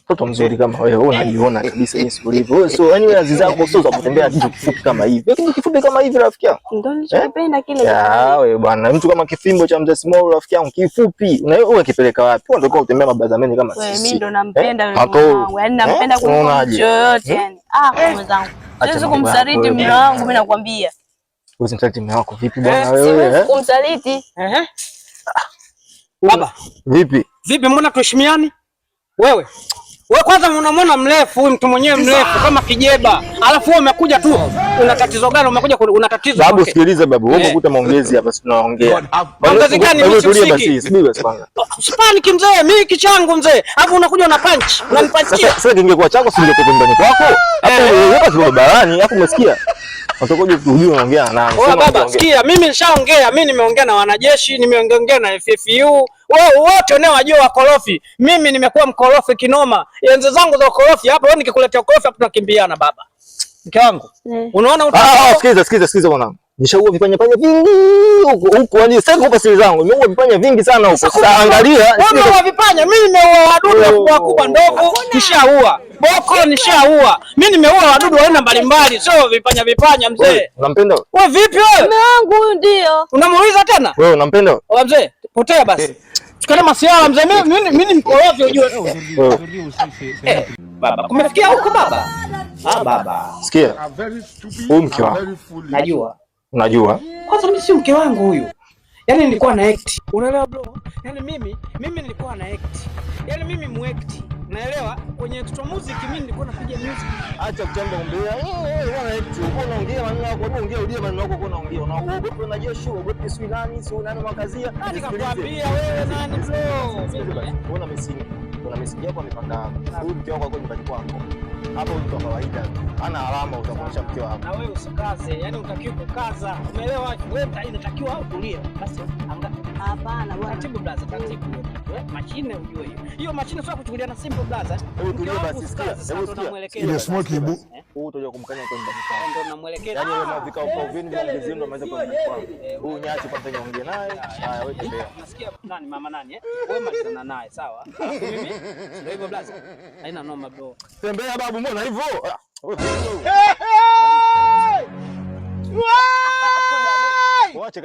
Mtoto mzuri kama wewe unajiona kabisa jinsi ulivyo. Wewe sio yani wewe zako sio za kutembea kitu kifupi kama hivi. Lakini kifupi kama hivi rafiki yangu. Ndio nilichokipenda kile. Ya wewe bwana, mtu kama kifimbo cha Mzee Small rafiki yangu kifupi. Wewe kipeleka wapi? Wewe ndio kutembea mabazameni kama sisi. Mimi ndo nampenda yule wangu. Yaani nampenda kuliko chochote yani. Mwenzangu. Siwezi kumsaliti mume wangu mimi nakwambia. Usimsaliti mume wako vipi bwana wewe? Siwezi kumsaliti. Baba, vipi? Vipi mbona tuheshimiani? Wewe kwanza unamwona mrefu huyu mtu mwenyewe mrefu kama kijeba. Alafu wewe umekuja tu una tatizo gani? Umekuja una tatizo. Babu sikiliza babu, wewe umekuta maongezi hapa tunaongea. Maongezi gani mimi tulia basi, subiri basi kwanza. Sipani kimzee, mimi kichangu mzee. Alafu unakuja una punch, unanipanchia. Sasa kingekuwa chako singekuwa pembeni kwako. Hapo hapa sio barani, hapo umesikia? Utakoje kujua unaongea na nani? Wewe baba, sikia, mimi nishaongea, mimi nimeongea na wanajeshi, nimeongea na FFU. Wewe wote unawajua wakorofi. Mimi nimekuwa mkorofi kinoma. Enzi zangu za ukorofi hapa, wewe nikikuletea ukorofi hapa tunakimbiana baba. Mke wangu. Unaona Sikiza mwanangu. Nishaua vipanya vingi huko yani sasa kwa siri zangu. Nimeua vipanya vingi sana huko. Sasa angalia. Nimeua vipanya, mimi nimeua wadudu wakubwa ndogo, nishaua. Boko nishaua. Mimi nimeua wadudu wa aina mbalimbali, sio vipanya mzee. Unampenda? Wewe vipi wewe? Mume wangu huyu ndio. Unamuuliza tena? Wewe unampenda? Wewe mzee, potea basi. Tukale masiala mzee, mimi ni mkorofi ujue. Baba, kumefikia huko baba? Baba. Sikia. Huyu mke wangu. Najua. Unajua? Kwanza mimi si mke wangu huyu. Yaani nilikuwa na act. Unaelewa bro? Yaani mimi nilikuwa na act. Yaani mimi muact. Unaelewa? Kwenye tuto music mimi nilikuwa napiga music. Acha kutamba umbea. Wewe act. Unaongea maneno yako, unaongea maneno yako unaongea. Unaogopa wanajeshi, unaogopa sio nani mwakazia. Nikakwambia wewe nani bro? Kuna misingi yako amepanda hapo. Huyu mke wako nyumbani kwako. Hapo mtu wa kawaida ana alama utakuonyesha mke wako. Na wewe usikaze, yani utakiwa kukaza. Umeelewa? Wewe inatakiwa utulie. Basi hapana bwana. Taratibu blaza, taratibu. Mashine ujue hiyo. Hiyo mashine sio kuchukulia na simple blaza. Hebu tulie basi sikia. Hebu sikia. Ile smoke ibu. Huyu utaje kumkanya kwenda mkao. Ndio namwelekeza. Yaani wewe vikao kwa vini vile ndio ameweza kwenda kwao. Huyu nyachi kwanza niongee naye. Haya wewe tembea. Nasikia nani mama nani Wewe malizana naye sawa? Mimi ndio hivyo blaza. Haina noma bro. Tembea babu, mbona hivyo? Wacha